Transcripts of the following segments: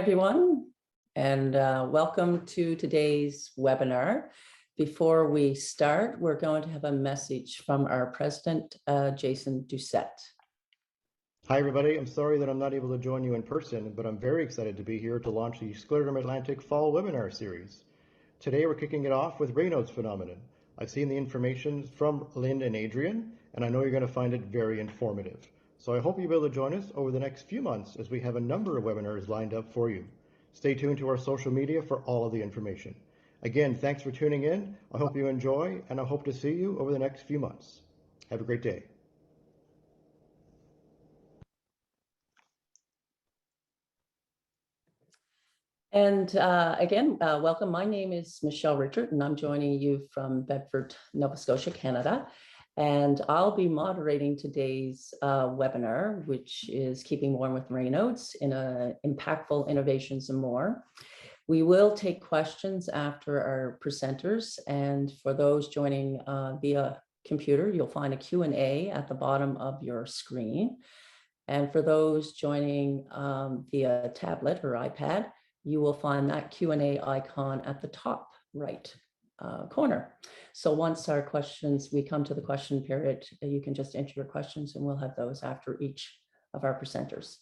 everyone, and welcome to today's webinar. Before we start, we're going to have a message from our president, Jason Doucette. Hi, everybody. I'm sorry that I'm not able to join you in person, but I'm very excited to be here to launch the Scleroderma Atlantic Fall Webinar Series. Today, we're kicking it off with Raynauds phenomenon. I've seen the information from Lynn and Adrien, and I know you're going to find it very informative. So I hope you'll be able to join us over the next few months as we have a number of webinars lined up for you. Stay tuned to our social media for all of the information. Again, thanks for tuning in. I hope you enjoy, and I hope to see you over the next few months. Have a great day. And again, welcome. My name is Michelle Richard, and I'm joining you from Bedford, Nova Scotia, Canada. And I'll be moderating today's webinar, which is Keeping Warm with Raynauds in Impactful Innovations and More. We will take questions after our presenters. And for those joining via computer, you'll find a Q&A at the bottom of your screen. And for those joining via tablet or iPad, you will find that Q&A icon at the top right corner. So once our questions, we come to the question period, you can just enter your questions and we'll have those after each of our presenters.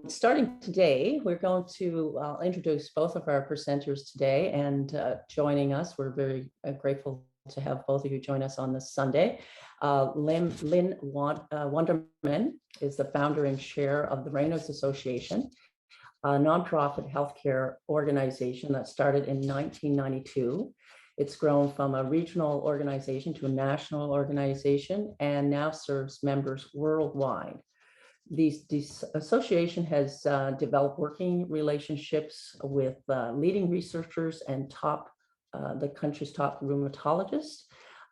Starting today, we're going to introduce both of our presenters today, and joining us, we're very grateful to have both of you join us on this Sunday. Lynn Wundermann is the founder and chair of the Raynauds Association, a nonprofit healthcare organization that started in 1992. It's grown from a regional organization to a national organization and now serves members worldwide. This association has developed working relationships with leading researchers and the country's top rheumatologists,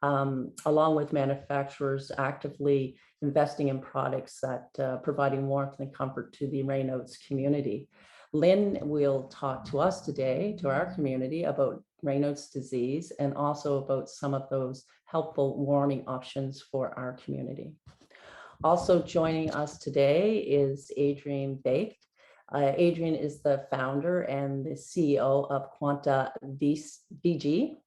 along with manufacturers actively investing in products that providing warmth and comfort to the Raynauds community. Lynn will talk to us today, to our community, about Raynauds disease and also about some of those helpful warming options for our community. Also joining us today is Adrien Beyk. Adrien is the founder and the CEO of Quanta Vici.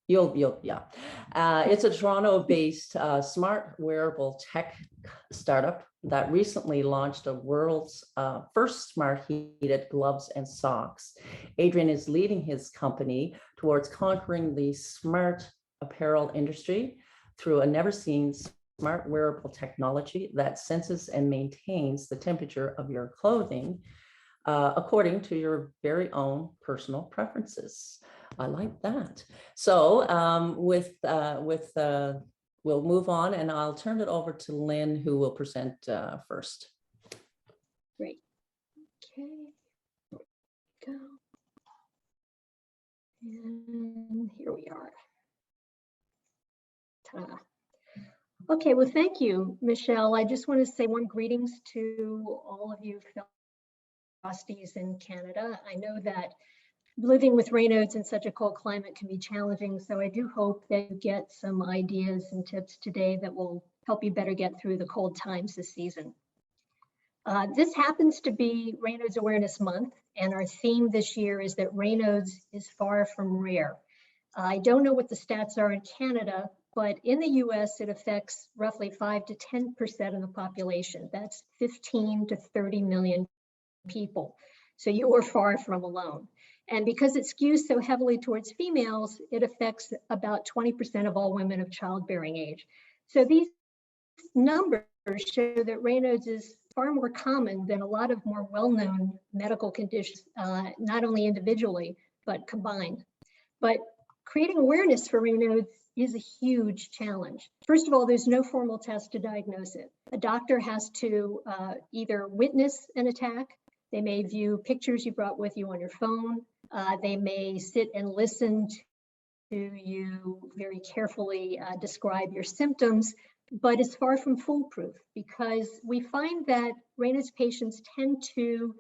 It's a Toronto-based smart wearable tech startup that recently launched the world's first smart heated gloves and socks. Adrien is leading his company towards conquering the smart apparel industry through a never-seen smart wearable technology that senses and maintains the temperature of your clothing according to your very own personal preferences. I like that. So we'll move on, and I'll turn it over to Lynn, who will present first. Great. Okay. Go. And here we are. Ta-da. Okay, well, thank you, Michelle. I just want to say one greetings to all of you Frosties in Canada. I know that living with Raynauds in such a cold climate can be challenging, so I do hope that you get some ideas and tips today that will help you better get through the cold times this season. This happens to be Raynauds Awareness Month, and our theme this year is that Raynauds is far from rare. I don't know what the stats are in Canada, but in the US, it affects roughly 5 to 10% of the population. That's 15 to 30 million people. So you are far from alone. And because it skews so heavily towards females, it affects about 20% of all women of childbearing age. So these numbers show that Raynauds is far more common than a lot of more well-known medical conditions, not only individually, but combined. But creating awareness for Raynauds is a huge challenge. First of all, there's no formal test to diagnose it. A doctor has to either witness an attack, they may view pictures you brought with you on your phone, they may sit and listen to you very carefully describe your symptoms, but it's far from foolproof because we find that Raynauds patients tend to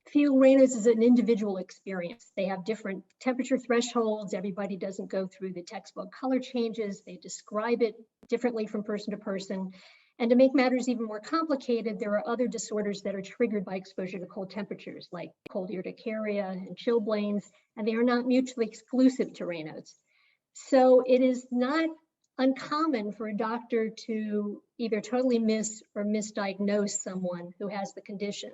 feel Raynauds is an individual experience. They have different temperature thresholds. Everybody doesn't go through the textbook color changes. They describe it differently from person to person. And to make matters even more complicated, there are other disorders that are triggered by exposure to cold temperatures, like cold urticaria and chilblains, and they are not mutually exclusive to Raynaud's. So it is not uncommon for a doctor to either totally miss or misdiagnose someone who has the condition.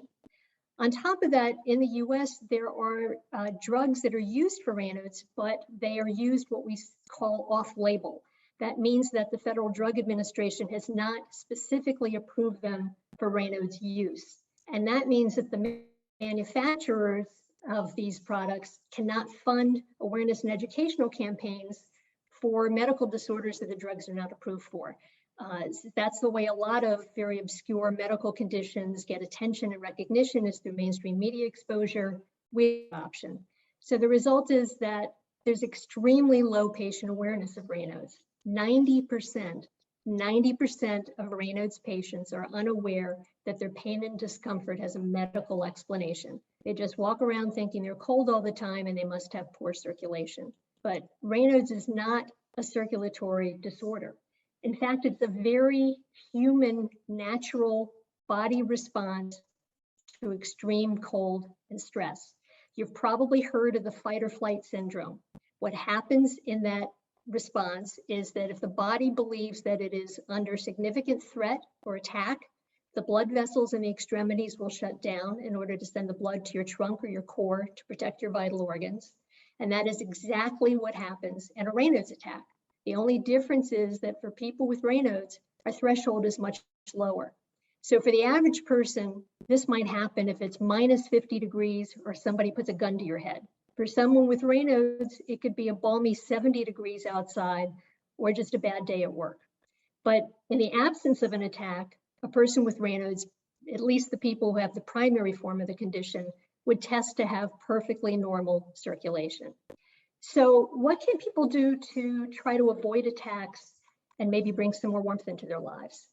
On top of that, in the US, there are drugs that are used for Raynaud's, but they are used what we call off-label. That means that the Federal Drug Administration has not specifically approved them for Raynaud's use. And that means that the manufacturers of these products cannot fund awareness and educational campaigns for medical disorders that the drugs are not approved for. That's the way a lot of very obscure medical conditions get attention and recognition, is through mainstream media exposure with option. So the result is that there's extremely low patient awareness of Raynaud's. 90% of Raynaud's patients are unaware that their pain and discomfort has a medical explanation. They just walk around thinking they're cold all the time and they must have poor circulation. But Raynaud's is not a circulatory disorder. In fact, it's a very human, natural body response to extreme cold and stress. You've probably heard of the fight-or-flight syndrome. What happens in that response is that if the body believes that it is under significant threat or attack, the blood vessels in the extremities will shut down in order to send the blood to your trunk or your core to protect your vital organs. And that is exactly what happens in a Raynaud's attack. The only difference is that for people with Raynaud's, our threshold is much lower. So for the average person, this might happen if it's minus 50 degrees or somebody puts a gun to your head. For someone with Raynauds, it could be a balmy 70 degrees outside or just a bad day at work. But in the absence of an attack, a person with Raynauds, at least the people who have the primary form of the condition, would test to have perfectly normal circulation. So what can people do to try to avoid attacks and maybe bring some more warmth into their lives?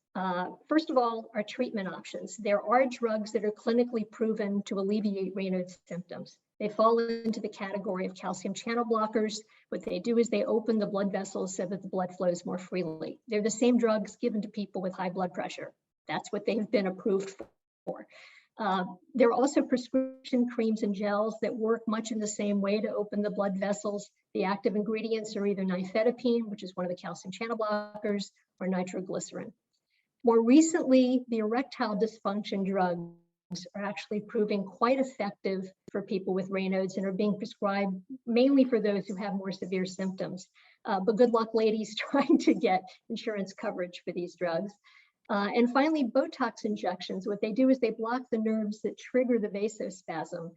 First of all, our treatment options. There are drugs that are clinically proven to alleviate Raynaud's symptoms. They fall into the category of calcium channel blockers. What they do is they open the blood vessels so that the blood flows more freely. They're the same drugs given to people with high blood pressure. That's what they've been approved for. There are also prescription creams and gels that work much in the same way to open the blood vessels. The active ingredients are either nifedipine, which is one of the calcium channel blockers, or nitroglycerin. More recently, the erectile dysfunction drugs are actually proving quite effective for people with Raynauds and are being prescribed mainly for those who have more severe symptoms. But good luck, ladies, trying to get insurance coverage for these drugs. And finally, Botox injections. What they do is they block the nerves that trigger the vasospasm.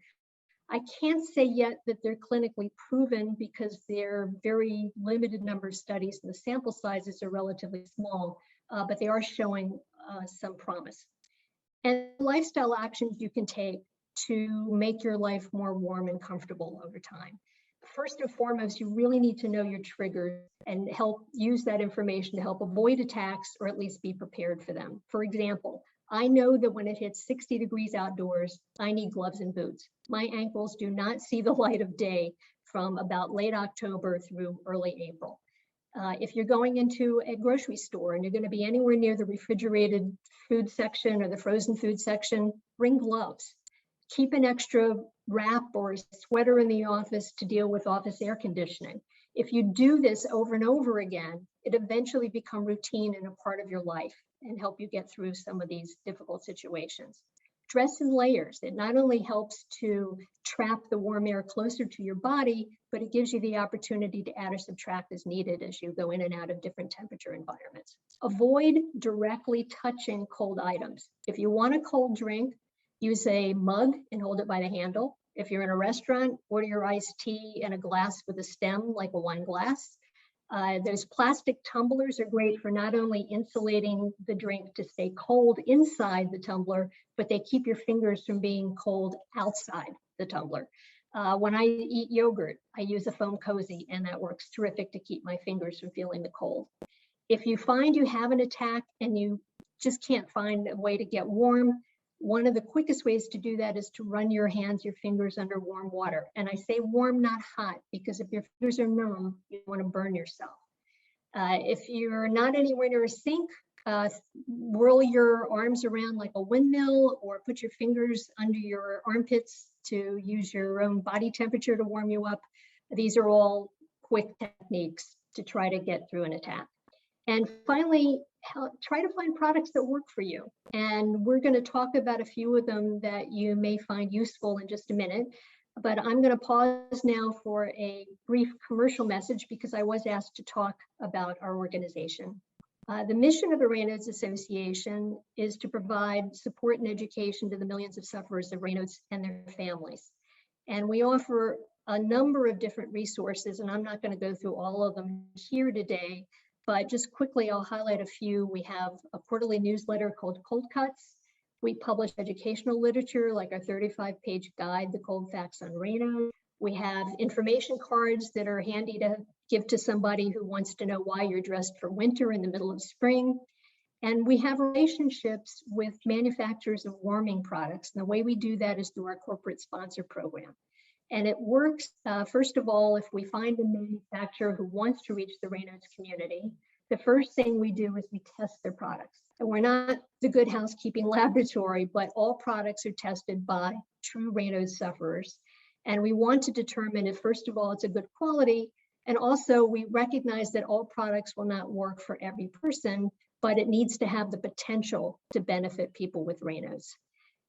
I can't say yet that they're clinically proven because they're very limited number of studies and the sample sizes are relatively small, but they are showing some promise. And lifestyle actions you can take to make your life more warm and comfortable over time. First and foremost, you really need to know your triggers and help use that information to help avoid attacks or at least be prepared for them. For example, I know that when it hits 60 degrees outdoors, I need gloves and boots. My ankles do not see the light of day from about late October through early April. If you're going into a grocery store and you're going to be anywhere near the refrigerated food section or the frozen food section, bring gloves. Keep an extra wrap or a sweater in the office to deal with office air conditioning. If you do this over and over again, it eventually becomes routine and a part of your life and help you get through some of these difficult situations. Dress in layers. It not only helps to trap the warm air closer to your body, but it gives you the opportunity to add or subtract as needed as you go in and out of different temperature environments. Avoid directly touching cold items. If you want a cold drink, use a mug and hold it by the handle. If you're in a restaurant, order your iced tea in a glass with a stem like a wine glass. Those plastic tumblers are great for not only insulating the drink to stay cold inside the tumbler, but they keep your fingers from being cold outside the tumbler. When I eat yogurt, I use a foam cozy, and that works terrific to keep my fingers from feeling the cold. If you find you have an attack and you just can't find a way to get warm, one of the quickest ways to do that is to run your hands, your fingers under warm water. And I say warm, not hot, because if your fingers are numb, you want to burn yourself. If you're not anywhere near a sink, whirl your arms around like a windmill, or put your fingers under your armpits to use your own body temperature to warm you up. These are all quick techniques to try to get through an attack. And finally, try to find products that work for you. And we're going to talk about a few of them that you may find useful in just a minute. But I'm going to pause now for a brief commercial message because I was asked to talk about our organization. The mission of the Raynauds Association is to provide support and education to the millions of sufferers of Raynauds and their families. And we offer a number of different resources, and I'm not going to go through all of them here today, but just quickly I'll highlight a few. We have a quarterly newsletter called Cold Cuts. We publish educational literature like our 35-page guide, The Cold Facts on Raynaud. We have information cards that are handy to give to somebody who wants to know why you're dressed for winter in the middle of spring. And we have relationships with manufacturers of warming products. And the way we do that is through our corporate sponsor program. And it works, first of all, if we find a manufacturer who wants to reach the Raynauds community, the first thing we do is we test their products. And we're not the Good Housekeeping Laboratory, but all products are tested by true Raynauds sufferers. And we want to determine if, first of all, it's a good quality. And also we recognize that all products will not work for every person, but it needs to have the potential to benefit people with Raynauds.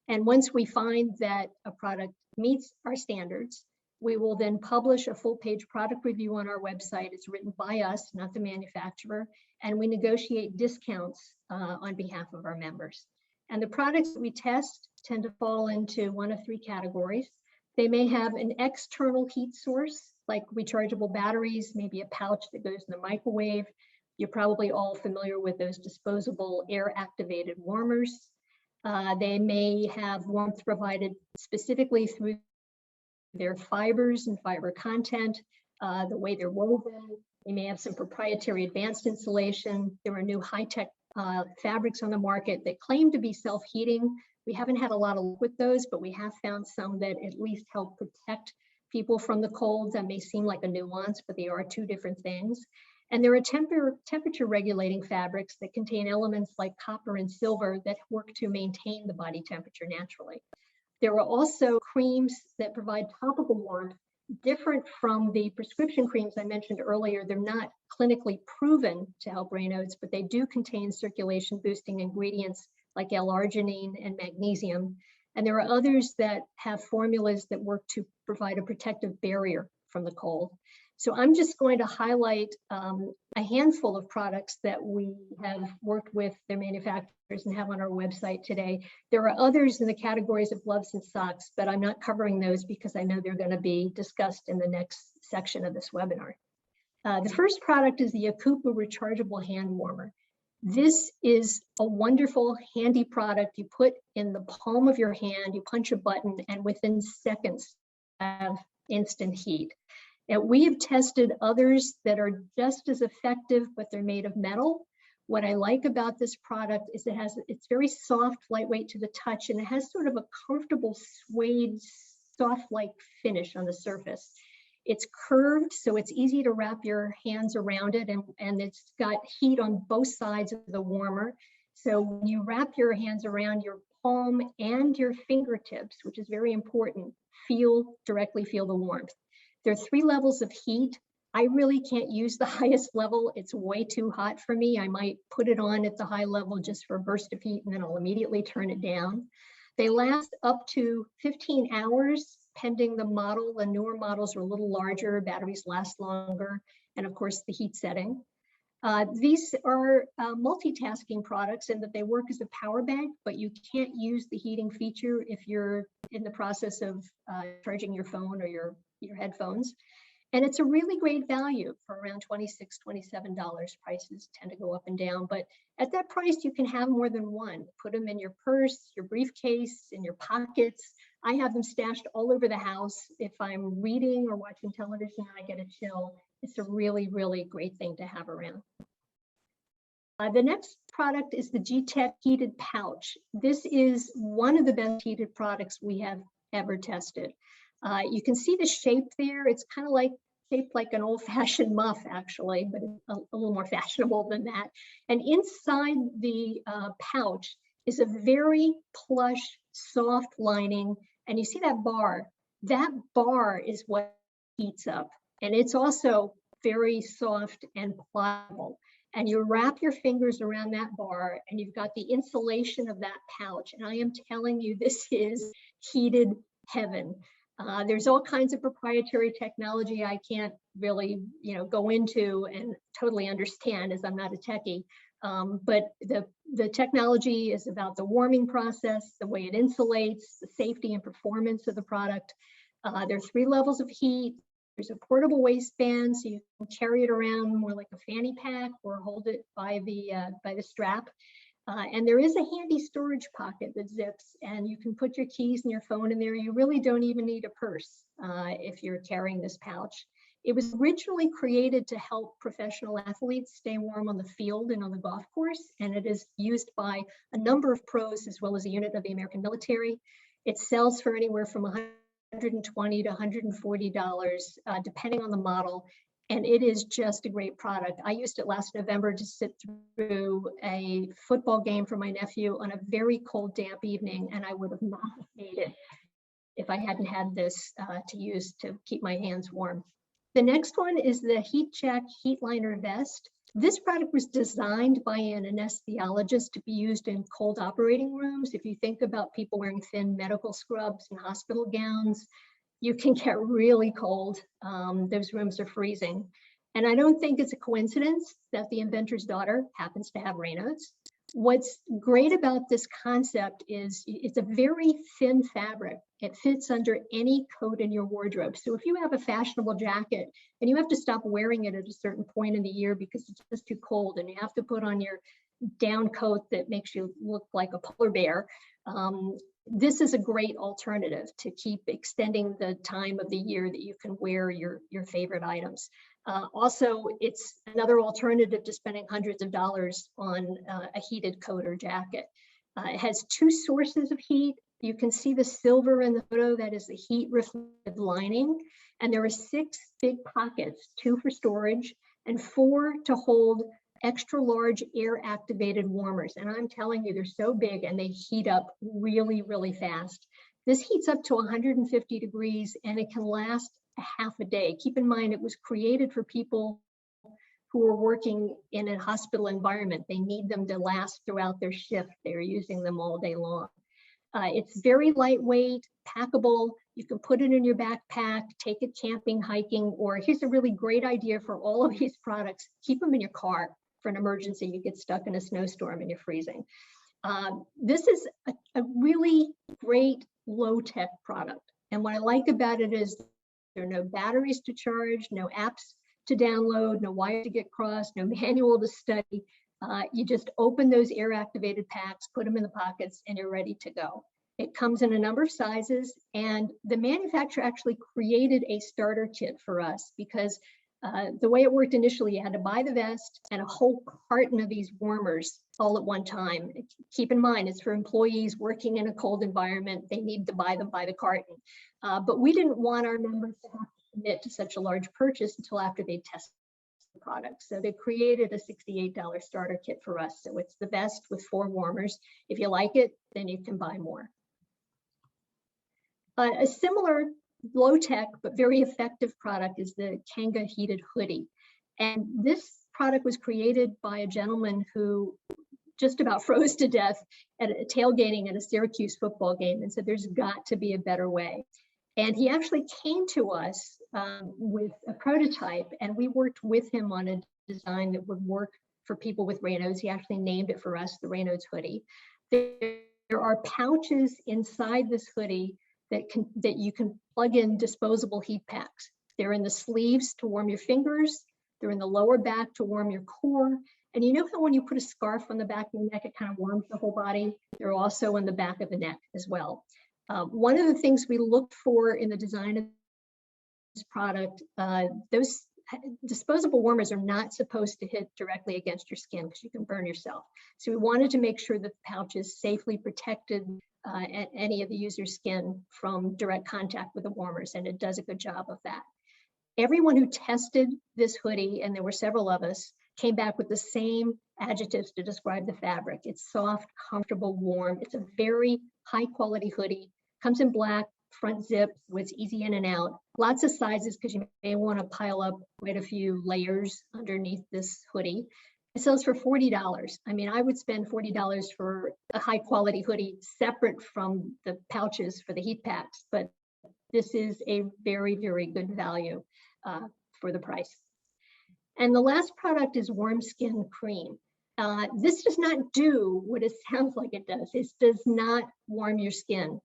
And once we find that a product meets our standards, we will then publish a full-page product review on our website. It's written by us, not the manufacturer, and we negotiate discounts on behalf of our members. And the products that we test tend to fall into one of three categories. They may have an external heat source, like rechargeable batteries, maybe a pouch that goes in the microwave. You're probably all familiar with those disposable air-activated warmers. They may have warmth provided specifically through their fibers and fiber content, the way they're woven. They may have some proprietary advanced insulation. There are new high-tech fabrics on the market that claim to be self-heating. We haven't had a lot of luck with those, but we have found some that at least help protect people from the cold. That may seem like a nuance, but they are two different things. And there are temperature regulating fabrics that contain elements like copper and silver that work to maintain the body temperature naturally. There are also creams that provide topical warmth, different from the prescription creams I mentioned earlier. They're not clinically proven to help Raynauds, but they do contain circulation boosting ingredients like L-arginine and magnesium. And there are others that have formulas that work to provide a protective barrier from the cold. So I'm just going to highlight a handful of products that we have worked with their manufacturers and have on our website today. There are others in the categories of gloves and socks, but I'm not covering those because I know they're going to be discussed in the next section of this webinar. The first product is the Akupa Rechargeable Hand Warmer. This is a wonderful, handy product you put in the palm of your hand, you punch a button, and within seconds have instant heat. And we have tested others that are just as effective, but they're made of metal. What I like about this product is it's very soft, lightweight to the touch, and it has sort of a comfortable suede, soft-like finish on the surface. It's curved, so it's easy to wrap your hands around it, and it's got heat on both sides of the warmer. So when you wrap your hands around your palm and your fingertips, which is very important, directly feel the warmth. There are 3 levels of heat. I really can't use the highest level. It's way too hot for me. I might put it on at the high level just for a burst of heat, and then I'll immediately turn it down. They last up to 15 hours, pending the model. The newer models are a little larger, batteries last longer, and of course the heat setting. These are multitasking products in that they work as a power bank, but you can't use the heating feature if you're in the process of charging your phone or your headphones. And it's a really great value for around $26, $27. Prices tend to go up and down, but at that price, you can have more than one. Put them in your purse, your briefcase, in your pockets. I have them stashed all over the house. If I'm reading or watching television and I get a chill, it's a really, really great thing to have around. The next product is the Gtech heated pouch. This is one of the best heated products we have ever tested. You can see the shape there. It's kind of like shaped like an old-fashioned muff, actually, but a little more fashionable than that. And inside the pouch is a very plush, soft lining. And you see that bar? That bar is what heats up. And it's also very soft and pliable. And you wrap your fingers around that bar and you've got the insulation of that pouch. And I am telling you, this is heated heaven. There's all kinds of proprietary technology I can't really, go into and totally understand, as I'm not a techie. But the technology is about the warming process, the way it insulates, the safety and performance of the product. There are 3 levels of heat. There's a portable waistband, so you can carry it around more like a fanny pack or hold it by the strap. And there is a handy storage pocket that zips, and you can put your keys and your phone in there. You really don't even need a purse if you're carrying this pouch. It was originally created to help professional athletes stay warm on the field and on the golf course, and it is used by a number of pros as well as a unit of the American military. It sells for anywhere from $120 to $140, depending on the model. And it is just a great product. I used it last November to sit through a football game for my nephew on a very cold, damp evening, and I would have not made it if I hadn't had this to use to keep my hands warm. The next one is the Heat Check Heat Liner Vest. This product was designed by an anesthesiologist to be used in cold operating rooms. If you think about people wearing thin medical scrubs and hospital gowns, you can get really cold. Those rooms are freezing. And I don't think it's a coincidence that the inventor's daughter happens to have Raynauds. What's great about this concept is it's a very thin fabric. It fits under any coat in your wardrobe. So if you have a fashionable jacket and you have to stop wearing it at a certain point in the year because it's just too cold and you have to put on your down coat that makes you look like a polar bear, this is a great alternative to keep extending the time of the year that you can wear your favorite items. Also, it's another alternative to spending hundreds of dollars on a heated coat or jacket. It has 2 sources of heat. You can see the silver in the photo, that is the heat reflective lining. And there are 6 big pockets, 2 for storage and 4 to hold extra large air activated warmers. And I'm telling you, they're so big and they heat up really, really fast. This heats up to 150 degrees and it can last a half a day. Keep in mind, it was created for people who are working in a hospital environment. They need them to last throughout their shift. They're using them all day long. It's very lightweight, packable. You can put it in your backpack, take it camping, hiking, or here's a really great idea for all of these products. Keep them in your car for an emergency. You get stuck in a snowstorm and you're freezing. This is a really great low-tech product. And what I like about it is there are no batteries to charge, no apps to download, no wire to get crossed, no manual to study. You just open those air-activated packs, put them in the pockets, and you're ready to go. It comes in a number of sizes, and the manufacturer actually created a starter kit for us because the way it worked initially, you had to buy the vest and a whole carton of these warmers all at one time. Keep in mind, it's for employees working in a cold environment. They need to buy them by the carton. But we didn't want our members to have to commit to such a large purchase until after they tested the product. So they created a $68 starter kit for us. So it's the vest with 4 warmers. If you like it, then you can buy more. A similar low-tech but very effective product is the Kanga heated hoodie. And this product was created by a gentleman who just about froze to death at a tailgating at a Syracuse football game and said, there's got to be a better way. And he actually came to us with a prototype, and we worked with him on a design that would work for people with Raynauds. He actually named it for us, the Raynauds hoodie. There are pouches inside this hoodie that you can plug in disposable heat packs. They're in the sleeves to warm your fingers. They're in the lower back to warm your core. And you know how when you put a scarf on the back of your neck, it kind of warms the whole body? They're also in the back of the neck as well. One of the things we looked for in the design of this product, those disposable warmers are not supposed to hit directly against your skin because you can burn yourself. So we wanted to make sure that the pouches safely protected any of the user's skin from direct contact with the warmers, and it does a good job of that. Everyone who tested this hoodie, and there were several of us, came back with the same adjectives to describe the fabric. It's soft, comfortable, warm. It's a very high quality hoodie. Comes in black, front zip, so it's easy in and out. Lots of sizes because you may want to pile up quite a few layers underneath this hoodie. It sells for $40. I mean, I would spend $40 for a high quality hoodie separate from the pouches for the heat packs, but this is a very, very good value for the price. And the last product is Warm Skin Cream. This does not do what it sounds like it does. It does not warm your skin.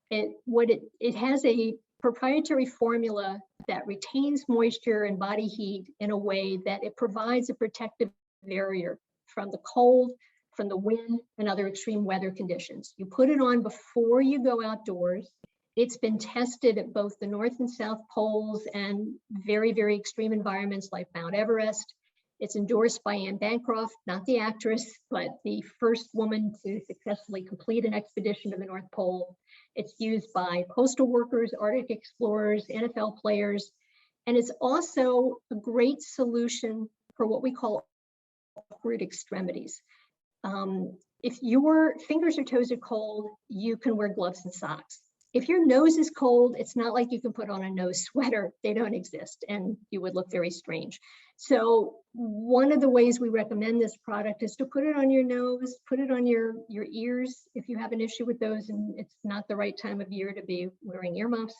It has a proprietary formula that retains moisture and body heat in a way that it provides a protective barrier from the cold, from the wind, and other extreme weather conditions. You put it on before you go outdoors. It's been tested at both the North and South Poles and very, very extreme environments like Mount Everest. It's endorsed by Anne Bancroft, not the actress, but the first woman to successfully complete an expedition to the North Pole. It's used by postal workers, Arctic explorers, NFL players, and it's also a great solution for what we call awkward extremities. If your fingers or toes are cold, you can wear gloves and socks. If your nose is cold, it's not like you can put on a nose sweater. They don't exist, and you would look very strange. So one of the ways we recommend this product is to put it on your nose, put it on your ears if you have an issue with those and it's not the right time of year to be wearing earmuffs.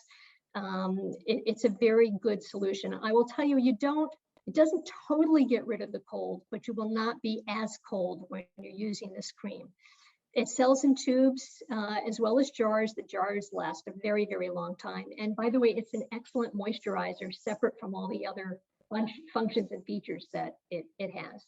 It's a very good solution. I will tell you, it doesn't totally get rid of the cold, but you will not be as cold when you're using this cream. It sells in tubes as well as jars. The jars last a very, very long time. And by the way, it's an excellent moisturizer separate from all the other functions and features that it has.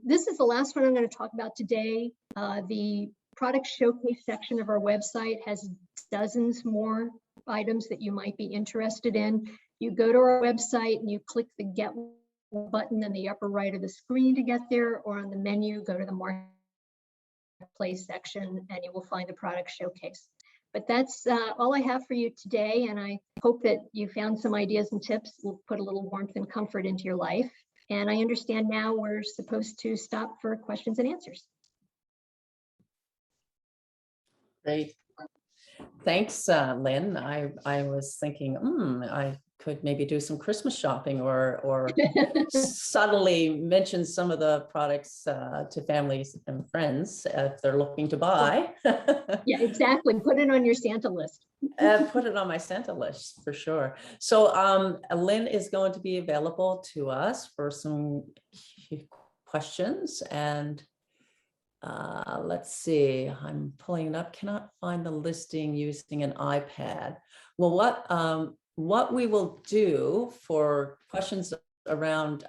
This is the last one I'm going to talk about today. The product showcase section of our website has dozens more items that you might be interested in. You go to our website and you click the Get button in the upper right of the screen to get there, or on the menu, go to the Marketplace section and you will find the product showcase. But that's all I have for you today, and I hope that you found some ideas and tips will put a little warmth and comfort into your life. And I understand now we're supposed to stop for questions and answers. Great. Thanks, Lynn. I was thinking, I could maybe do some Christmas shopping or subtly mention some of the products to families and friends if they're looking to buy. Yeah, exactly. Put it on your Santa list. Put it on my Santa list for sure. So Lynn is going to be available to us for some questions, and let's see, I'm pulling it up, cannot find the listing using an iPad. Well, what we will do for questions around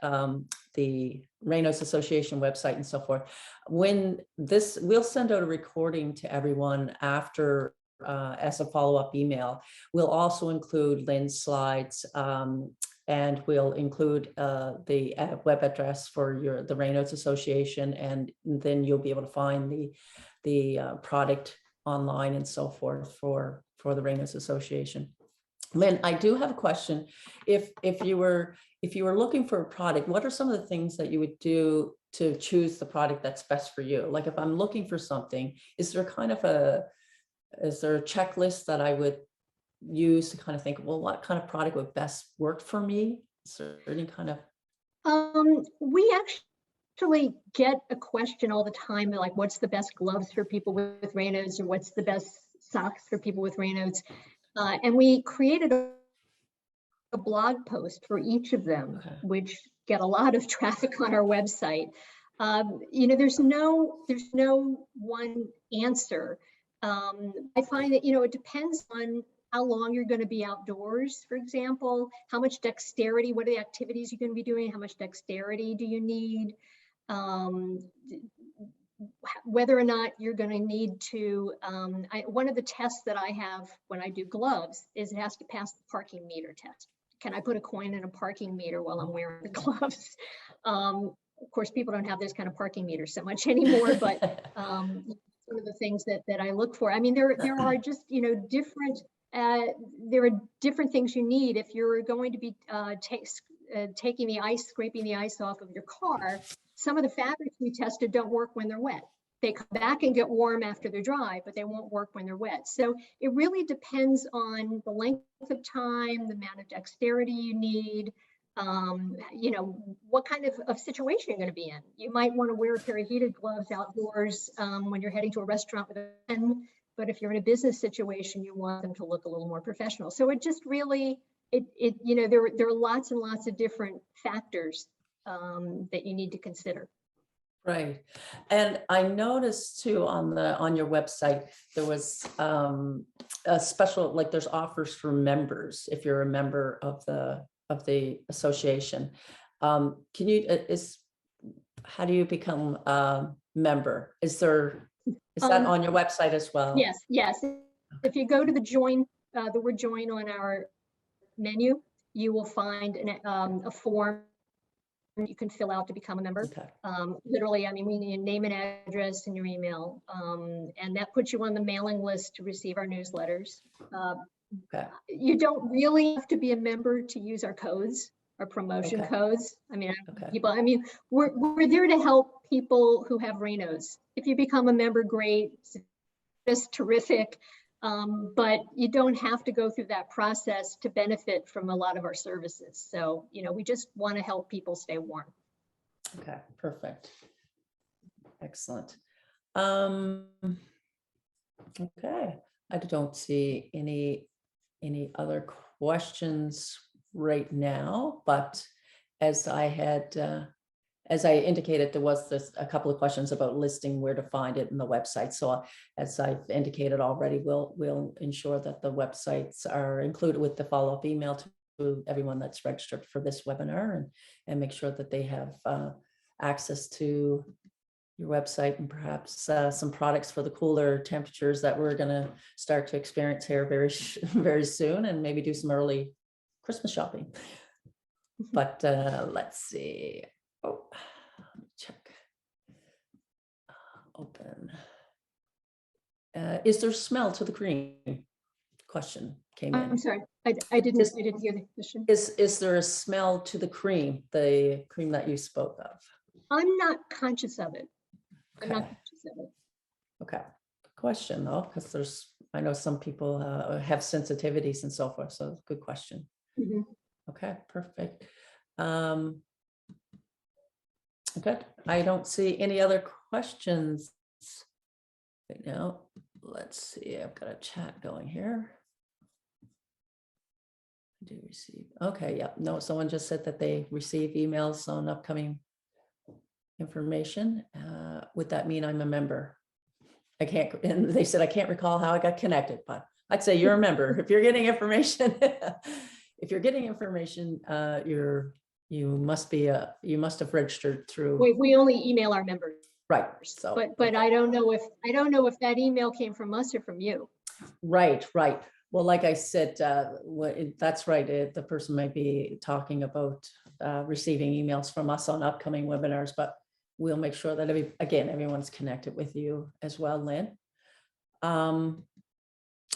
the Raynauds Association website and so forth, we'll send out a recording to everyone after as a follow-up email. We'll also include Lynn's slides, and we'll include the web address for the Raynauds Association, and then you'll be able to find the product online and so forth for the Raynauds Association. Lynn, I do have a question. If you were looking for a product, what are some of the things that you would do to choose the product that's best for you? Like if I'm looking for something, is there a checklist that I would use to kind of think, well, what kind of product would best work for me? Is there any kind of? We actually get a question all the time, like what's the best gloves for people with Raynauds, or what's the best socks for people with Raynauds? And we created a blog post for each of them, okay, which get a lot of traffic on our website. There's no one answer. I find that, it depends on how long you're going to be outdoors, for example, how much dexterity, what are the activities you're going to be doing, how much dexterity do you need, whether or not you're going to need to, one of the tests that I have when I do gloves is it has to pass the parking meter test. Can I put a coin in a parking meter while I'm wearing the gloves? Of course, people don't have those kind of parking meters so much anymore, but one of the things that I look for. I mean, there are just, different there are different things you need. If you're going to be taking the ice, scraping the ice off of your car, some of the fabrics we tested don't work when they're wet. They come back and get warm after they're dry, but they won't work when they're wet. So it really depends on the length of time, the amount of dexterity you need, you know, what kind of situation you're going to be in. You might want to wear a pair of heated gloves outdoors when you're heading to a restaurant with a friend, but if you're in a business situation, you want them to look a little more professional. So it just really, you know, there are lots and lots of different factors that you need to consider. Right. And I noticed too on your website, there was a special, like there's offers for members if you're a member of the association. Can you, how do you become a member? Is that on your website as well? Yes, yes. If you go to the word join on our menu, you will find a form you can fill out to become a member. Okay. Literally, I mean, we need a name and address and your email, and that puts you on the mailing list to receive our newsletters. Okay. You don't really have to be a member to use our codes, our promotion codes. I mean, people, I mean, we're there to help people who have Raynauds. If you become a member, great, it's just terrific. But you don't have to go through that process to benefit from a lot of our services. So, you know, we just want to help people stay warm. Okay, perfect. Excellent. Okay, I don't see any other questions right now, but as I indicated, there was a couple of questions about listing where to find it in the website. So as I've indicated already, we'll ensure that the websites are included with the follow-up email to everyone that's registered for this webinar, and make sure that they have access to your website and perhaps some products for the cooler temperatures that we're going to start to experience here very soon, and maybe do some early Christmas shopping. But let's see. Oh, let me check. Open. Is there smell to the cream? Question came in. I'm sorry, I didn't hear the question. Is there a smell to the cream that you spoke of? I'm not conscious of it. Okay. I'm not conscious of it. Okay. Good question though, because I know some people have sensitivities and so forth. So good question. Mm-hmm. Okay, perfect. Good. I don't see any other questions right now. Let's see. I've got a chat going here. I do receive. Okay. Yeah. No, someone just said that they receive emails on upcoming information. Would that mean I'm a member? I can't. And they said I can't recall how I got connected, but I'd say you're a member if you're getting information. If you're getting information, you must have registered through. We only email our members. Right. So, but I don't know if that email came from us or from you. Right. Well, like I said, that's right. The person might be talking about receiving emails from us on upcoming webinars, but we'll make sure that everyone's connected with you as well, Lynn.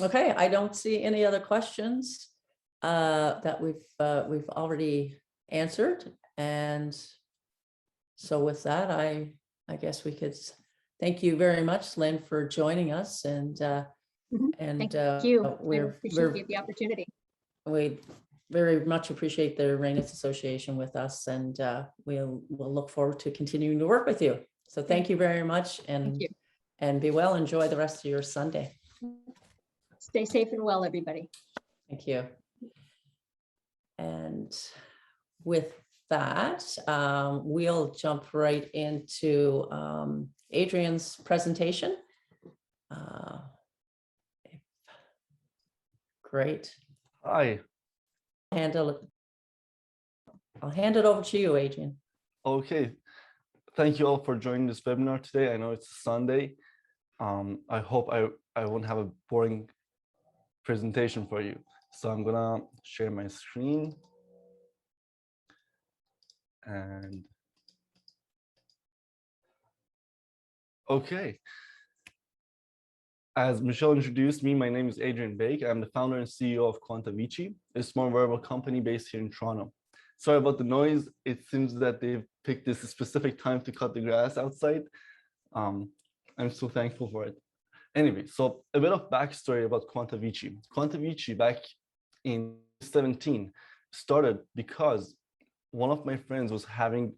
Okay, I don't see any other questions that we've already answered, and so with that, I guess we could thank you very much, Lynn, for joining us, and Thank you. We appreciate the opportunity. We very much appreciate the Raynauds Association with us, and we'll look forward to continuing to work with you. So thank you very much, and be well. Enjoy the rest of your Sunday. Stay safe and well, everybody. Thank you. And with that, we'll jump right into Adrien's presentation. Great. Hi. I'll hand it over to you, Adrien. Okay. Thank you all for joining this webinar today. I know it's Sunday. I hope I won't have a boring presentation for you. So I'm gonna share my screen. And okay. As Michelle introduced me, my name is Adrien Beyk. I'm the founder and CEO of Quanta Vici, a smart wearable company based here in Toronto. Sorry about the noise. It seems that they've picked this specific time to cut the grass outside. I'm so thankful for it. Anyway, so a bit of backstory about Quanta Vici. Quanta Vici back in 2017 started because one of my friends was having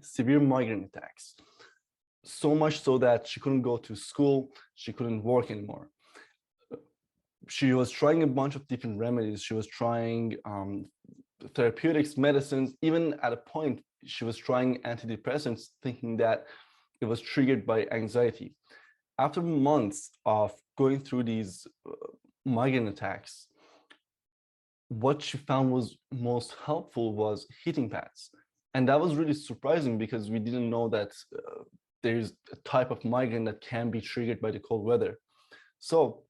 severe migraine attacks. So much so that she couldn't go to school, she couldn't work anymore. She was trying a bunch of different remedies. She was trying therapeutics, medicines, even at a point, she was trying antidepressants, thinking that it was triggered by anxiety. After months of going through these migraine attacks, what she found was most helpful was heating pads. And that was really surprising because we didn't know that there's a type of migraine that can be triggered by the cold weather. So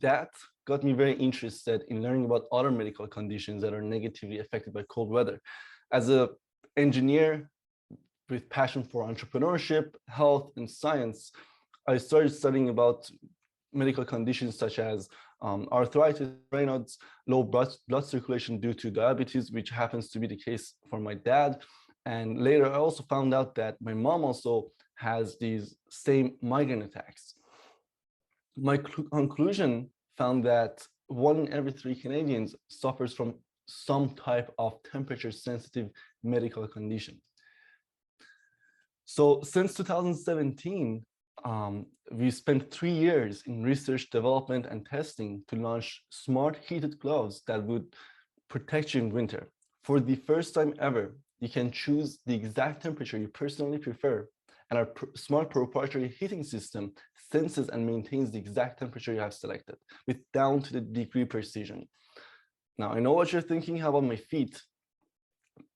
that got me very interested in learning about other medical conditions that are negatively affected by cold weather. As an engineer with passion for entrepreneurship, health, and science, I started studying about medical conditions such as arthritis, Raynauds, low blood circulation due to diabetes, which happens to be the case for my dad. And later, I also found out that my mom also has these same migraine attacks. My conclusion found that 1 in every 3 Canadians suffers from some type of temperature-sensitive medical condition. So since 2017, we spent 3 years in research, development, and testing to launch smart heated gloves that would protect you in winter. For the first time ever, you can choose the exact temperature you personally prefer, and our smart proprietary heating system senses and maintains the exact temperature you have selected with down to the degree precision. Now, I know what you're thinking, how about my feet?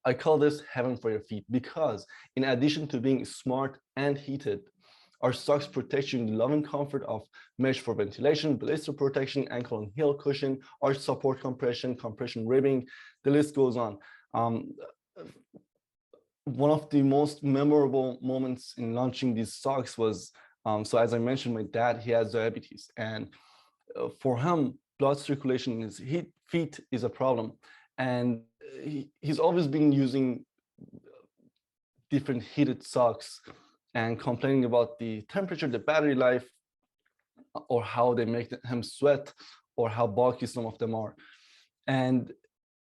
I call this heaven for your feet because in addition to being smart and heated, our socks protect you in the loving comfort of mesh for ventilation, blister protection, ankle and heel cushion, arch support compression, compression ribbing, the list goes on. One of the most memorable moments in launching these socks was, so as I mentioned, my dad, he has diabetes, and for him, blood circulation in his feet is a problem. And he's always been using different heated socks and complaining about the temperature, the battery life, or how they make him sweat, or how bulky some of them are. And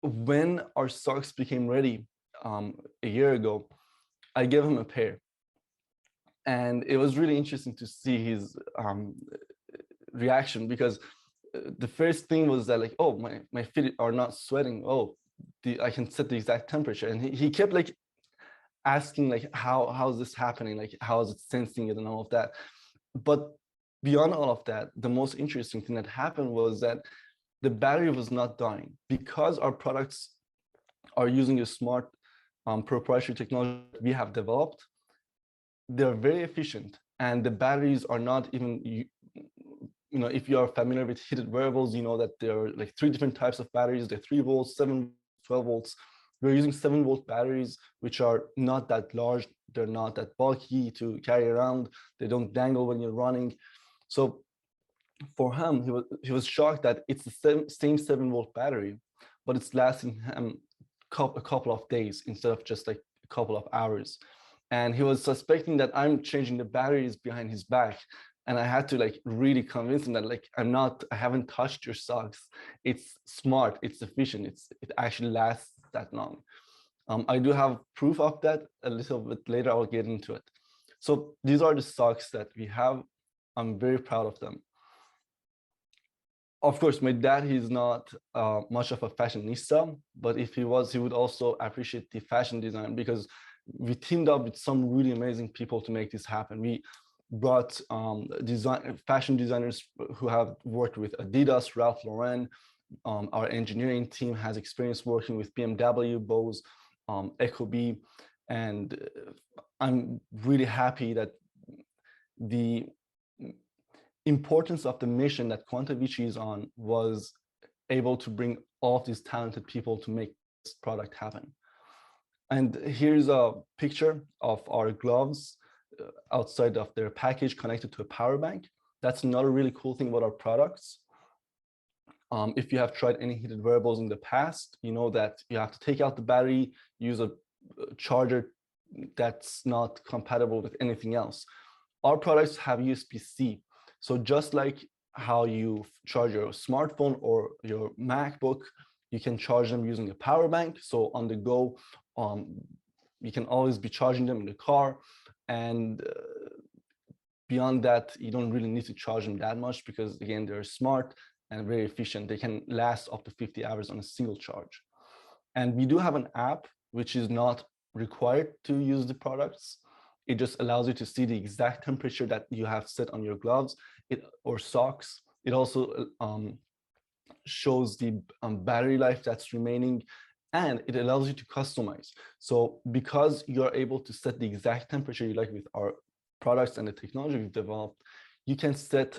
when our socks became ready a year ago, I gave him a pair. And it was really interesting to see his reaction, because the first thing was that like, oh, my feet are not sweating. Oh, I can set the exact temperature. And he kept like asking like, how's this happening? Like, how is it sensing it and all of that? But beyond all of that, the most interesting thing that happened was that the battery was not dying. Because our products are using a smart proprietary technology we have developed, they're very efficient, and the batteries are not even, you know, if you are familiar with heated wearables, you know that there are like 3 different types of batteries. They're 3 volts, 7, 12 volts. We're using 7-volt batteries, which are not that large. They're not that bulky to carry around. They don't dangle when you're running. So for him, he was shocked that it's the same 7-volt battery, but it's lasting him a couple of days instead of just like a couple of hours. And he was suspecting that I'm changing the batteries behind his back. And I had to like really convince him that like, I haven't touched your socks. It's smart, it's efficient, it actually lasts that long. I do have proof of that a little bit later. I'll get into it. So these are the socks that we have. I'm very proud of them. Of course, my dad, he's not much of a fashionista, but if he was, he would also appreciate the fashion design, because we teamed up with some really amazing people to make this happen. We brought fashion designers who have worked with Adidas, Ralph Lauren. Our engineering team has experience working with BMW, Bose, Ecobee, and I'm really happy that the importance of the mission that Quanta Vici is on was able to bring all of these talented people to make this product happen. And here's a picture of our gloves. outside of their package connected to a power bank. That's another really cool thing about our products. If you have tried any heated wearables in the past, you know that you have to take out the battery, use a charger that's not compatible with anything else. Our products have USB-C. So just like how you charge your smartphone or your MacBook, you can charge them using a power bank. So on the go, you can always be charging them in the car. And beyond that, you don't really need to charge them that much because, again, they're smart and very efficient. They can last up to 50 hours on a single charge. And we do have an app which is not required to use the products. It just allows you to see the exact temperature that you have set on your gloves or socks. It also shows the battery life that's remaining, and it allows you to customize. So because you're able to set the exact temperature you like with our products and the technology we've developed, you can set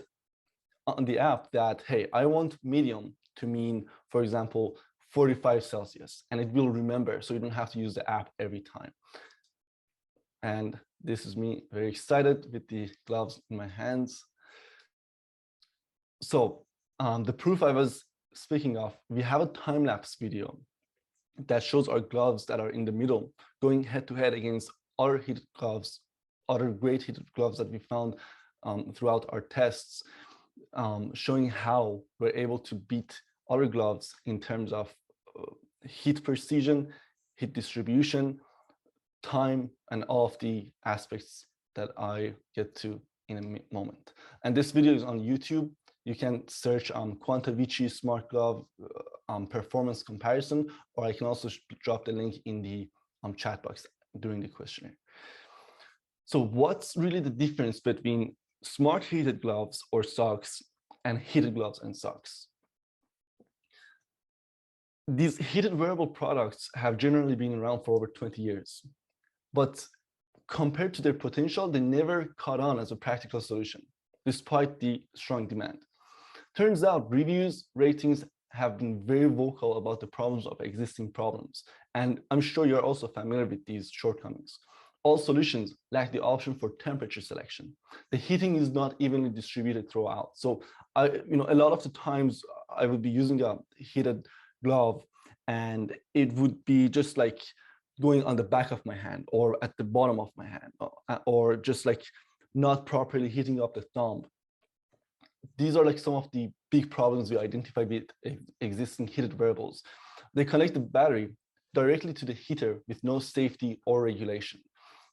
on the app that, hey, I want medium to mean, for example, 45 Celsius, and it will remember, so you don't have to use the app every time. And this is me very excited with the gloves in my hands. So the proof I was speaking of, we have a time-lapse video that shows our gloves that are in the middle going head-to-head against other heated gloves, other great heated gloves that we found throughout our tests, showing how we're able to beat other gloves in terms of heat precision, heat distribution, time, and all of the aspects that I get to in a moment. And this video is on YouTube. You can search Quanta Vici Smart Glove performance comparison, or I can also drop the link in the chat box during the questionnaire. So what's really the difference between smart heated gloves or socks and heated gloves and socks? These heated wearable products have generally been around for over 20 years, but compared to their potential, they never caught on as a practical solution, despite the strong demand. Turns out reviews, ratings have been very vocal about the problems of existing problems, and I'm sure you're also familiar with these shortcomings. All solutions lack the option for temperature selection. The heating is not evenly distributed throughout. So a lot of the times I would be using a heated glove and it would be just like going on the back of my hand or at the bottom of my hand, or just like not properly heating up the thumb. These are like some of the big problems we identify with existing heated wearables. They connect the battery directly to the heater with no safety or regulation.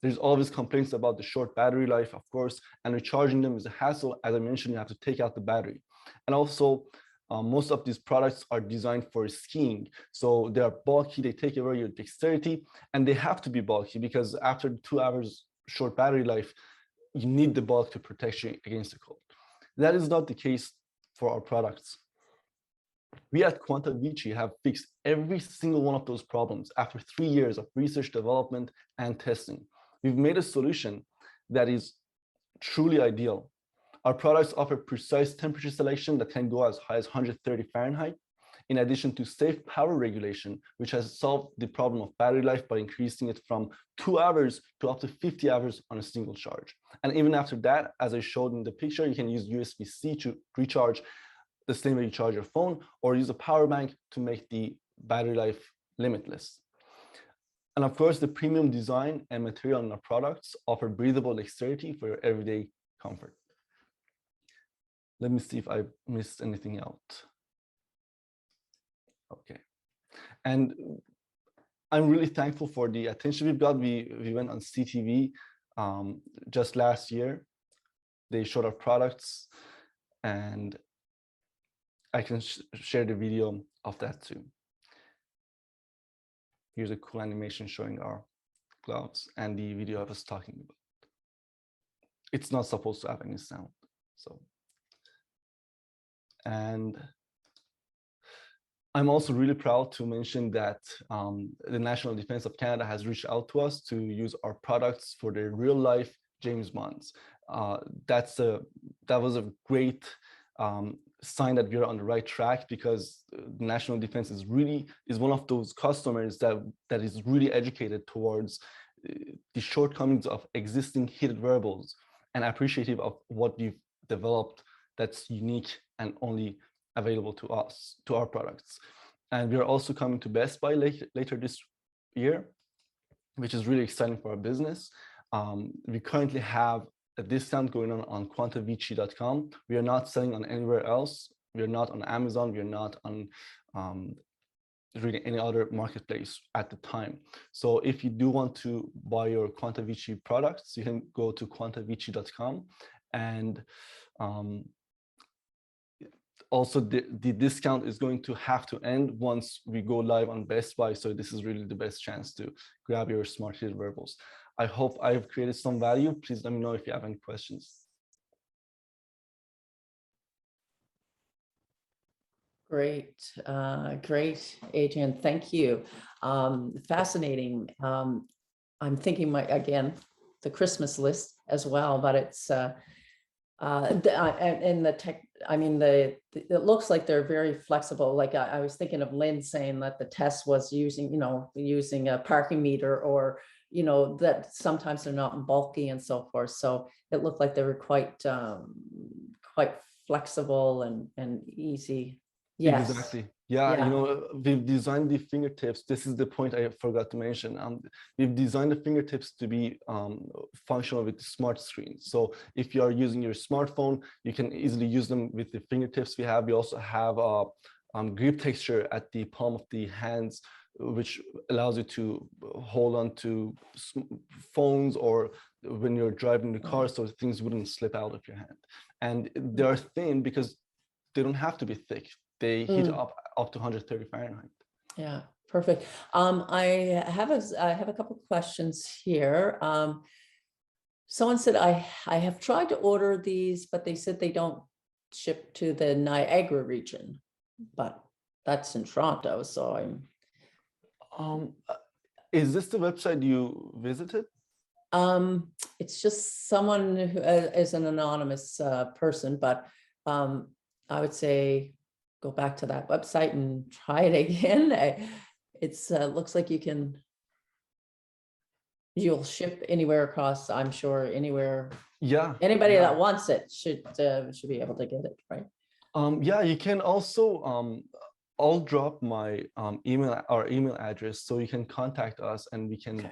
There's always complaints about the short battery life, of course, and recharging them is a hassle. As I mentioned, you have to take out the battery. And also, most of these products are designed for skiing. So they are bulky, they take away your dexterity, and they have to be bulky because after 2 hours short battery life, you need the bulk to protect you against the cold. That is not the case for our products. We at Quanta Vici have fixed every single one of those problems after 3 years of research, development, and testing. We've made a solution that is truly ideal. Our products offer precise temperature selection that can go as high as 130 Fahrenheit, in addition to safe power regulation, which has solved the problem of battery life by increasing it from 2 hours to up to 50 hours on a single charge. And even after that, as I showed in the picture, you can use USB-C to recharge the same way you charge your phone, or use a power bank to make the battery life limitless. And of course, the premium design and material in our products offer breathable dexterity for your everyday comfort. Let me see if I missed anything out. Okay. And I'm really thankful for the attention we've got. We went on CTV just last year. They showed our products, and I can share the video of that too. Here's a cool animation showing our gloves and the video I was talking about. It's not supposed to have any sound, so. And I'm also really proud to mention that the National Defense of Canada has reached out to us to use our products for their real life James Bonds. That was a great sign that we're on the right track, because the National Defense is one of those customers that is really educated towards the shortcomings of existing heated wearables and appreciative of what we've developed that's unique and only available to us, to our products. And we are also coming to Best Buy later this year, which is really exciting for our business. We currently have a discount going on quantavici.com. We are not selling on anywhere else. We are not on Amazon. We are not on really any other marketplace at the time. So if you do want to buy your Quanta Vici products, you can go to quantavici.com. And also the discount is going to have to end once we go live on Best Buy. So this is really the best chance to grab your smart heated wearables. I hope I've created some value. Please let me know if you have any questions. Great, great, Adrien. Thank you. Fascinating. I'm thinking again, the Christmas list as well, but it's and the tech. I mean, it looks like they're very flexible. Like I was thinking of Lynn saying that the test was using a parking meter, or that sometimes they're not bulky and so forth. So it looked like they were quite flexible and easy. Yes. Exactly. Yeah, we've designed the fingertips. This is the point I forgot to mention. We've designed the fingertips to be functional with the smart screen. So if you are using your smartphone, you can easily use them with the fingertips we have. We also have grip texture at the palm of the hands, which allows you to hold on to phones or when you're driving the car, so things wouldn't slip out of your hand. And they are thin because they don't have to be thick. They heat up to 130 Fahrenheit. Yeah, perfect. I have a couple of questions here. Someone said I have tried to order these, but they said they don't ship to the Niagara region, but that's in Toronto. So I'm. Is this the website you visited? It's just someone who is an anonymous person, but I would say go back to that website and try it again. It's looks like you'll ship anywhere across, I'm sure, anywhere. Yeah. Anybody that wants it should be able to get it, right? Yeah, you can also I'll drop my email address so you can contact us and we can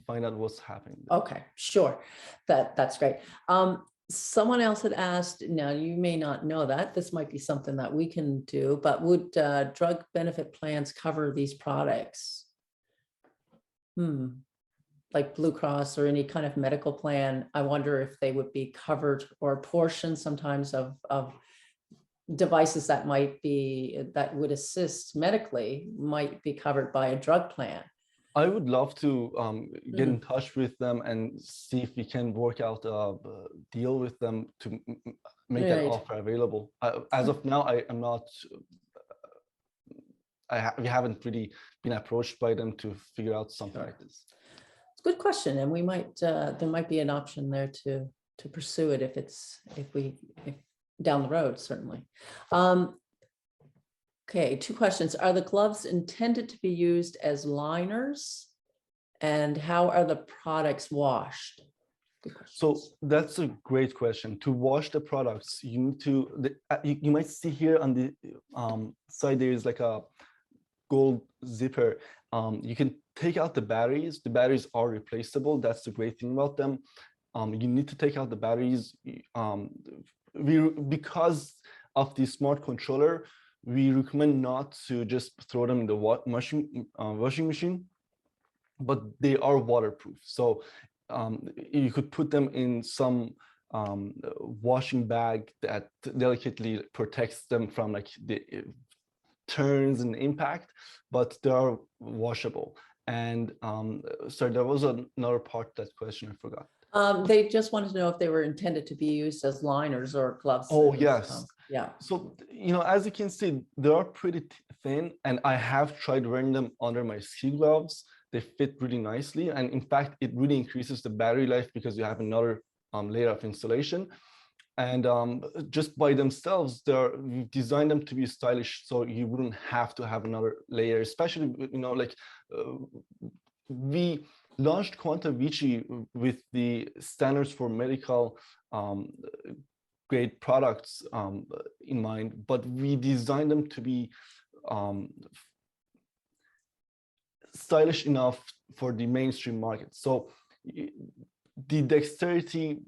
find out what's happening there. Okay, sure. That's great. Someone else had asked, now you may not know that, this might be something that we can do, but would drug benefit plans cover these products? Like Blue Cross or any kind of medical plan, I wonder if they would be covered, or a portion sometimes of devices that would assist medically might be covered by a drug plan. I would love to get in touch with them and see if we can work out a deal with them to make that offer available. As of now, I am not. We haven't really been approached by them to figure out something like this. It's a good question, and we might there might be an option there to pursue it if down the road, certainly. Okay, two questions. Are the gloves intended to be used as liners? And how are the products washed? So that's a great question. To wash the products, you need to, you might see here on the side, there is like a gold zipper. You can take out the batteries. The batteries are replaceable. That's the great thing about them. You need to take out the batteries. Because of the smart controller, we recommend not to just throw them in the washing machine, but they are waterproof. So you could put them in some washing bag that delicately protects them from like the turns and impact, but they are washable. And sorry, there was another part of that question I forgot. They just wanted to know if they were intended to be used as liners or gloves. Oh, yes. Yeah. So, as you can see, they are pretty thin, and I have tried wearing them under my ski gloves. They fit really nicely. And in fact, it really increases the battery life because you have another layer of insulation. And just by themselves, we've designed them to be stylish, so you wouldn't have to have another layer, especially, like we launched Quanta Vici with the standards for medical grade products in mind, but we designed them to be stylish enough for the mainstream market. So the dexterity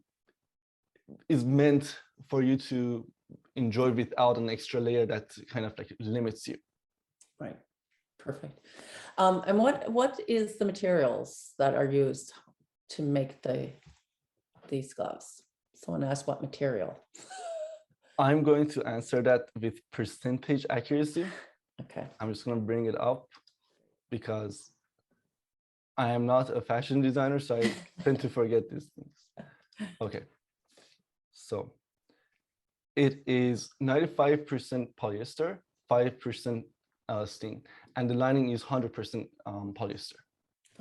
is meant for you to enjoy without an extra layer that kind of like limits you. Right. Perfect. And what is the materials that are used to make these gloves? Someone asked what material. I'm going to answer that with percentage accuracy. Okay. I'm just going to bring it up because I am not a fashion designer, so I tend to forget these things. Okay. So it is 95% polyester, 5% elastane, and the lining is 100% polyester.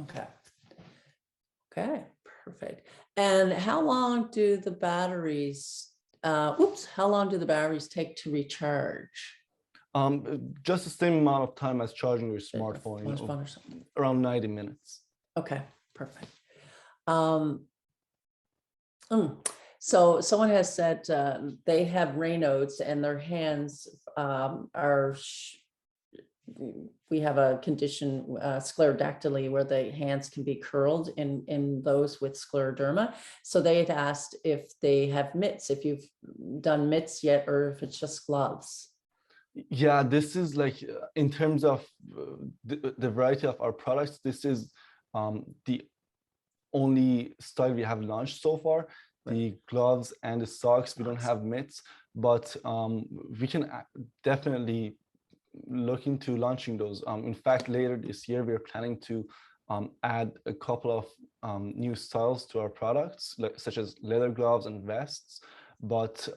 Okay. Okay, perfect. And how long do the batteries, how long do the batteries take to recharge? Just the same amount of time as charging your smartphone, Or something. around 90 minutes. Okay, perfect. So someone has said they have Raynauds and their hands we have a condition, sclerodactyly, where the hands can be curled in those with scleroderma. So they had asked if they have mitts, if you've done mitts yet, or if it's just gloves. Yeah, this is like, in terms of the variety of our products, this is the only style we have launched so far. The gloves and the socks, we don't have mitts, but we can definitely look into launching those. In fact, later this year, we're planning to add a couple of new styles to our products, such as leather gloves and vests, but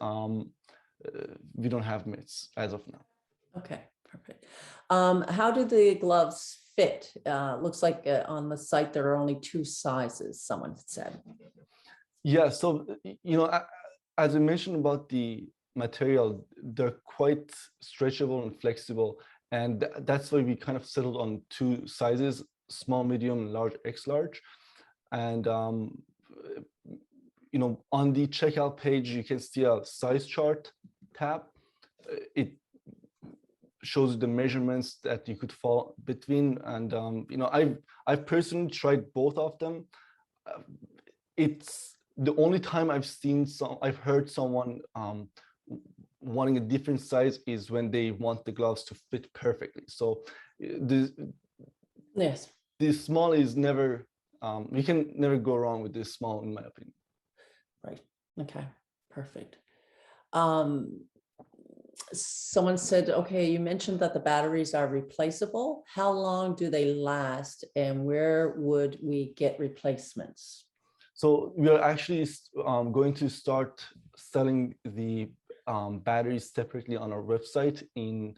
we don't have mitts as of now. Okay, perfect. How do the gloves fit? Looks like on the site there are only 2 sizes, someone said. Yeah, so, as I mentioned about the material, they're quite stretchable and flexible, and that's why we kind of settled on 2 sizes: small, medium, large, X large. And on the checkout page, you can see a size chart tab. It shows the measurements that you could fall between, and I've personally tried both of them. It's the only time I've heard someone wanting a different size is when they want the gloves to fit perfectly. So the small is never, you can never go wrong with this small, in my opinion. Right. Okay, perfect. Someone said, okay, you mentioned that the batteries are replaceable. How long do they last, and where would we get replacements? So we are actually going to start selling the batteries separately on our website in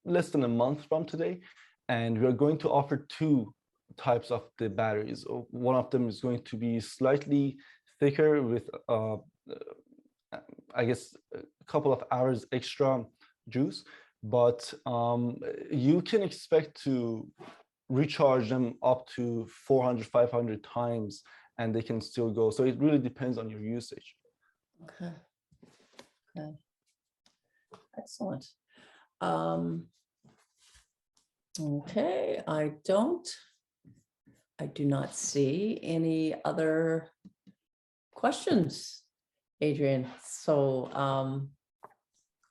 less than a month from today. And we are going to offer 2 types of the batteries. One of them is going to be slightly thicker with, I guess, a couple of hours extra juice, but you can expect to recharge them up to 400, 500 times, and they can still go. So it really depends on your usage. Okay. Okay. Excellent. Okay, I do not see any other questions, Adrien. So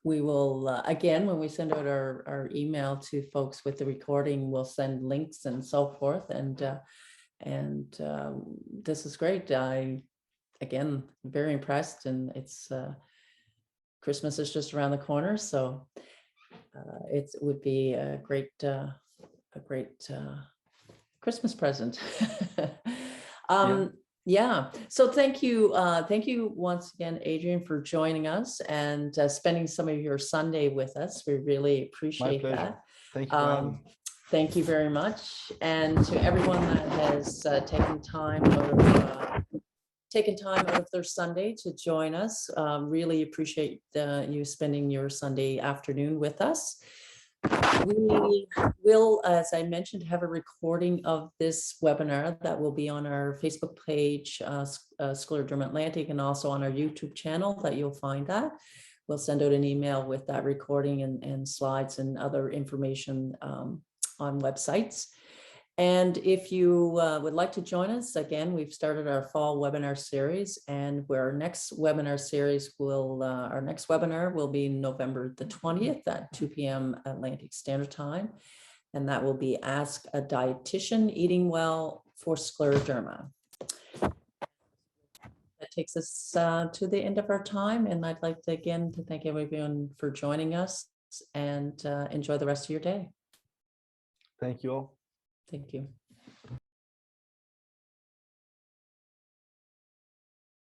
we will, again, when we send out our email to folks with the recording, we'll send links and so forth. And this is great. Again, very impressed, and it's Christmas is just around the corner, so it would be a great Christmas present. Yeah. So thank you once again, Adrien, for joining us and spending some of your Sunday with us. We really appreciate that. Thank you. Thank you very much, and to everyone that has taken time out of their Sunday to join us. Really appreciate you spending your Sunday afternoon with us. We will, as I mentioned, have a recording of this webinar that will be on our Facebook page, Scleroderma Atlantic, and also on our YouTube channel that you'll find that. We'll send out an email with that recording and slides and other information on websites. And if you would like to join us, again, we've started our fall webinar series, and our next webinar will be November the 20th at 2 p.m. Atlantic Standard Time. And that will be Ask a Dietitian Eating Well for Scleroderma. That takes us to the end of our time. And I'd like to again to thank everyone for joining us, and enjoy the rest of your day. Thank you all. Thank you.